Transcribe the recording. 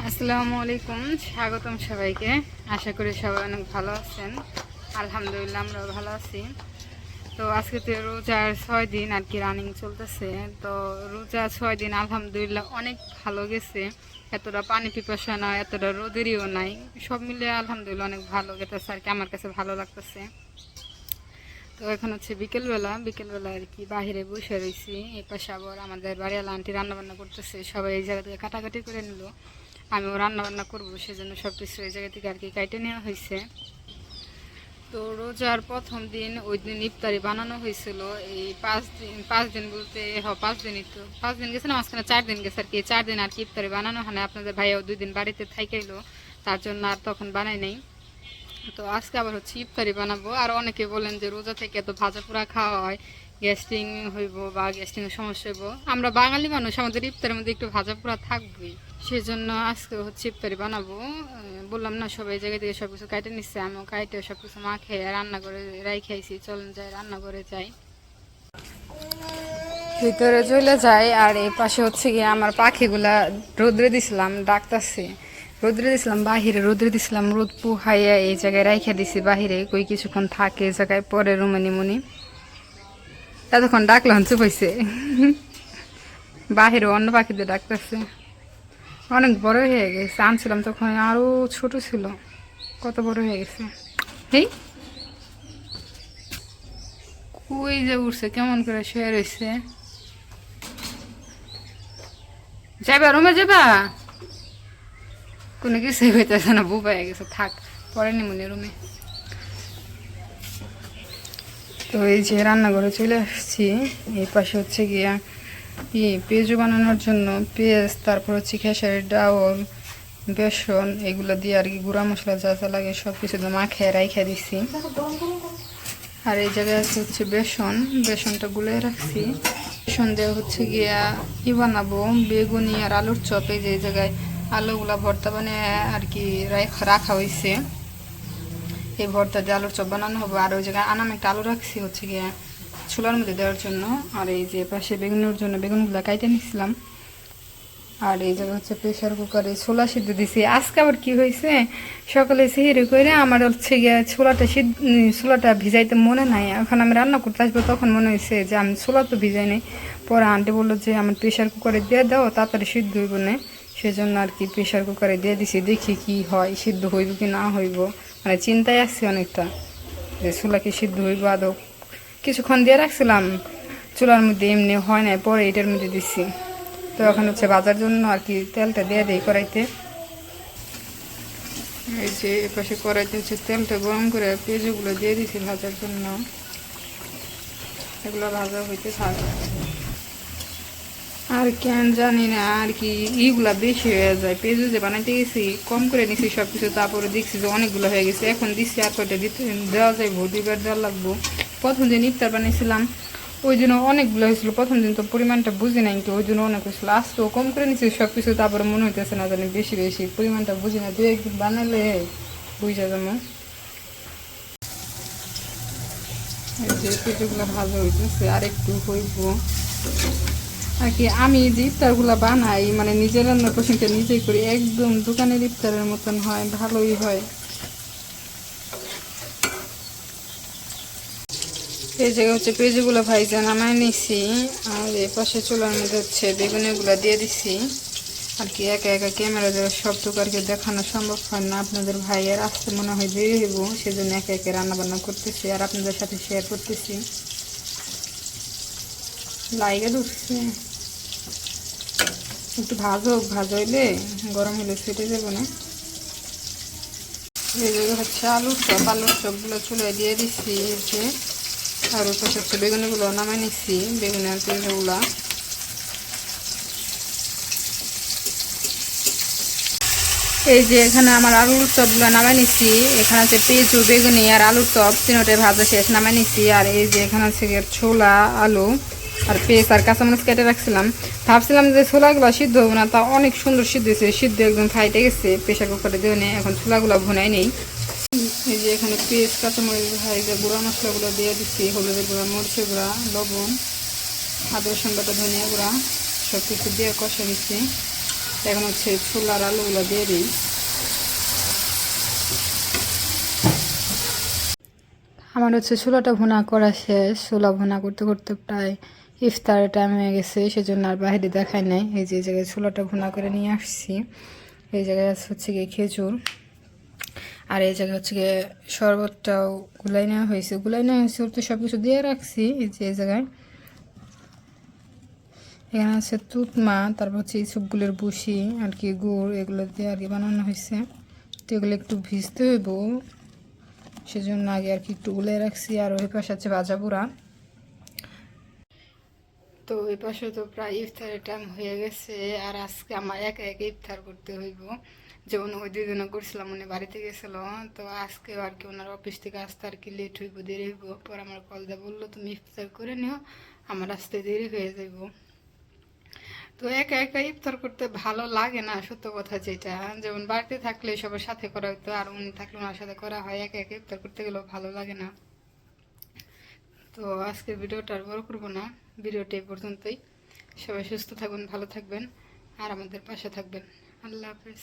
আসসালামু আলাইকুম, স্বাগতম সবাইকে। আশা করি সবাই অনেক ভালো আছেন। আলহামদুলিল্লাহ আমরাও ভালো আছি। তো আজকে তো রোজার 6 দিন আর কি রানিং চলতেছে। তো রোজা 6 দিন আলহামদুলিল্লাহ অনেক ভালো গেছে। এতটা পানি পিপাসা নয়, এতটা রোদেরও নাই, সব মিলিয়ে আলহামদুলিল্লাহ অনেক ভালো গেতেছে আর কি, আমার কাছে ভালো লাগতেছে। তো এখন হচ্ছে বিকেলবেলা আর কি বাহিরে বসে রয়েছি। এই পাশে আবার আমাদের বাড়িওয়ালা আন্টি রান্নাবান্না করতেছে, সবাই এই জায়গা থেকে কাটাকাটি করে নিল। আমিও রান্নাবান্না করবো, সেজন্য সব কিছু এই জায়গা থেকে আর কি কাটে নেওয়া হয়েছে। তো রোজার প্রথম দিন ওই দিন ইফতারি বানানো হয়েছিল। এই 5 দিন বলতে 5 দিনই, তো 5 দিন গেছে না, মাঝখানে 4 দিন গেছে আর কি। 4 দিন আর কি ইফতারি বানানো হয় না। আপনাদের ভাইয়াও 2 দিন বাড়িতে থাইকাইলো, তার জন্য আর তখন বানাই নাই। তো আজকে আবার হচ্ছে ইফতারি বানাবো। আর অনেকে বলেন যে রোজা থেকে এত ভাজা পোড়া খাওয়া হয়, গ্যাস্ট্রিং হইব বা গ্যাস্ট্রিংয়ের সমস্যা হইব। আমরা বাঙালি মানুষ, আমাদের ইফতারের মধ্যে একটু ভাজা পোড়া থাকবেই। সেজন্য আজকে হচ্ছে ইফতারি বানাবো। বললাম না, সবাই জায়গা থেকে সব কিছু কাটে নিচ্ছে, আমিও কাটে সব কিছু মাখে রান্না করে খাইছি। চলেন যাই, রান্না করে যাই, ভিতরে চলে যাই। আর এই পাশে হচ্ছে গিয়ে আমার পাখিগুলা রোদ্রে দিছিলাম, ডাকতাছে। রোদ্রে দিছিলাম বাহিরে, রোদ্রে দিছিলাম, রোদ পুহাইয়া এই জায়গায় রাইখা দিছি বাহিরে, কই কিছুক্ষণ থাকে এই জায়গায়, পরে রুমে নিমুনি। এতক্ষণ ডাকলাম চুপ হয়েছে। বাহিরে অন্য পাখিদের ডাকতেছে। অনেক বড় হয়ে গেছে, আনছিলাম তখন আরো ছোট ছিল, কত বড় হয়ে গেছে। এই কই যে উঠছে, কেমন করে শুয়ে রয়েছে। যাইবা রুমে যাবা? কোনো কিছুই হইতেছে না, বউ পাই গেছে, থাক পরে নিমুনি রুমে। তো এই যে রান্নাঘরে চলে আসছি। এই পাশে হচ্ছে গিয়া পেঁয়াজু বানানোর জন্য পেঁয়াজ, তারপর হচ্ছে খেসারির ডাউল, বেসন, এগুলো দিয়ে আর কি গুঁড়া মশলা যা যা লাগে সব কিছু দিয়ে মাখিয়ে রাইখা দিছি। আর এই জায়গায় আছে হচ্ছে বেসনটা গুলে রাখছি। বেসন দিয়ে হচ্ছে গিয়া বানাবো বেগুনি আর আলুর চপ। এই যে এই জায়গায় আলুগুলা ভর্তা বানিয়ে আর কি রাখা হয়েছে, এই ভর্তা দিয়ে আলুর চপ বানানো হবে। আর ওই জায়গায় আনাম একটা আলু রাখছি হচ্ছে গিয়া ছোলার মধ্যে দেওয়ার জন্য। আর এই যে পাশে বেগুনের জন্য বেগুনগুলো কাইটে নিচ্ছিলাম। আর এই জায়গায় হচ্ছে প্রেশার কুকারে ছোলা সিদ্ধ দিছি। আজকে আবার কি হয়েছে, সকালে সেহেরি করে আমার হচ্ছে গিয়ে ছোলাটা ভিজাইতে মনে নাই। এখন আমি রান্না করতে আসবো, তখন মনে হয়েছে যে আমি ছোলা তো ভিজাই নাই। পরে আন্টি বললো যে আমার প্রেশার কুকারে দিয়ে দাও, তাড়াতাড়ি সিদ্ধ হইব না। সেজন্য আর কি প্রেশার কুকারে দিয়ে দিছি, দেখি কি হয়, সিদ্ধ হইব কি না হইব। মানে চিন্তায় আসছি অনেকটা যে ছোলা কি সিদ্ধ হইব আদৌ। কিছুক্ষণ দিয়ে রাখছিলাম চুলার মধ্যে, এমনি হয় নাই, পরে এটার মধ্যে দিছি। তো এখন হচ্ছে ভাজার জন্য আর কি তেলটা দিয়ে দিই কড়াইতে। এই যে এপাশে কড়াইতে হচ্ছে তেলটা গরম করে পেঁয়াজগুলো দিয়ে দিছি ভাজার জন্য। এগুলো ভাজা হইতে থাকে। আর কেন জানি না আর কি ইগুলা বেশি হয়ে যায়। পেঁয়াজু যে বানাইতে গেছি কম করে নিছি সব কিছু, তারপরে দেখছি যে অনেকগুলো হয়ে গেছে। এখন দিচ্ছি আর কয়টা দেওয়া যাইব, 2বার দেওয়া লাগবো। প্রথম দিন ইফতার বানিয়েছিলাম ওই দিনও অনেকগুলো হয়েছিল, প্রথম দিন তো পরিমাণটা বুঝি নাই, কিন্তু ওই দিনও অনেক হয়েছিল। আজকেও কম করে নিচ্ছি সব কিছু, তারপরে মনে হইতেছে না জানি বেশি পরিমাণটা বুঝি না। 2-1 দিন বানালে বুঝা যাবো। এই যে পেঁপেগুলো ভালো হইতেছে, আর একটু হইব আর কি। আমি যে ইফতারগুলো বানাই মানে নিজের রান্নার প্রশংসা নিজেই করি, একদম দোকানের ইফতারের মতন হয়, ভালোই হয়। এই জায়গায় হচ্ছে পেঁয়াজগুলো ভাইজা নামায় নিছি। আর এ পাশে চুলার মধ্যে হচ্ছে বেগুনিগুলো দিয়ে দিছি আর কি। একা একা ক্যামেরা দেওয়া সব টুকারকে দেখানো সম্ভব হয় না, আপনাদের ভাইয়ের আসতে মনে হয় দেরি হইব, সেজন্য একে একে রান্না বান্না করতেছি আর আপনাদের সাথে শেয়ার করতেছি। লাইগে ঢুকছে, একটু ভাজা হইলে গরম হইলে ফেটে যাবো না। এই জায়গায় হচ্ছে আলুর চপগুলো চুলে দিয়ে দিচ্ছি হচ্ছে। আর ওর পাশে হচ্ছে বেগুনিগুলো নামাই নিচ্ছি, বেগুনি আর পেঁয়াজগুলা। এই যে এখানে আমার আলুর চপগুলো নামাই নিচ্ছি। এখানে আছে পেঁয়াজু, বেগুনি আর আলুর চপ, তিনটে ভাজা শেষ, নামাই নিচ্ছি। আর এই যে এখানে আছে ছোলা, আলু আর পেঁয়াজ আর কাঁচামরিচ কেটে রাখছিলাম। ভাবছিলাম যে ছোলাগুলো সিদ্ধ হবে না, তা অনেক সুন্দর সিদ্ধ হয়েছে, সিদ্ধ একদম ফাইটে গেছে। প্রেশার কুকারে দিয়ে নেই, এখন ছোলাগুলো ভুনাই নেই। এই যে এখানে পেঁয়াজ, কাঁচামরিচ ভাজা, গুঁড়া মশলাগুলো দিয়ে দিচ্ছি, হলুদের গুঁড়া, মরিচের গুঁড়া, লবণ, আদা রসুন বাটা, ধনিয়া গুঁড়া সব কিছু দিয়ে কষা দিচ্ছি। এখন হচ্ছে ছোলার আলুগুলো দিয়ে দিই। আমার হচ্ছে ছোলাটা ভুনা করা শেষ। ছোলা ভুনা করতে করতে প্রায় ইফতারের টাইম হয়ে গেছে, সেজন্য আর বাইরে দেখাই নাই। এই যে এই জায়গায় ছোলাটা ভুনা করে নিয়ে আসছি। এই জায়গায় হচ্ছে গিয়ে খেজুর, আর এই জায়গায় হচ্ছে গিয়ে শরবতটাও গুলাই নেওয়া হয়েছে। তো সব কিছু দিয়ে রাখছি। এই যে এই জায়গায় এখানে আছে তুতমা, তারপর হচ্ছে এই সবগুলোর বুসি আর কি, গুড়, এগুলো দিয়ে আর কি বানানো হয়েছে। তো এগুলো একটু ভিজতে হইব, সেজন্য আগে আর কি একটু গুলাই রাখছি। আর ওই পাশে আছে ভাজা পোড়া। তো ওই পাশে তো প্রায় ইফতারের টাইম হয়ে গেছে। আর আজকে আমার একা একা ইফতার করতে হইব, যেমন ওই দুদিনও করছিলাম, উনি বাড়িতে গেছিল। তো আজকেও আর কি ওনার অফিস থেকে আসতে আর কি লেট হইব, দেরি হইব। পর আমার কল দিয়ে বললো তুমি ইফতার করে নিও, আমার আসতে দেরি হয়ে যাইব। তো একা একা ইফতার করতে ভালো লাগে না, সত্য কথা যেটা। যেমন বাড়িতে থাকলে সবার সাথে করা হতো, আর উনি থাকলে ওনার সাথে করা হয়। একা একা ইফতার করতে গেলেও ভালো লাগে না। তো আজকের ভিডিওটা আর বড় করবো না, ভিডিওটা এই পর্যন্তই। সবাই সুস্থ থাকবেন, ভালো থাকবেন, আর আমাদের পাশে থাকবেন। আল্লাহ হাফেজ।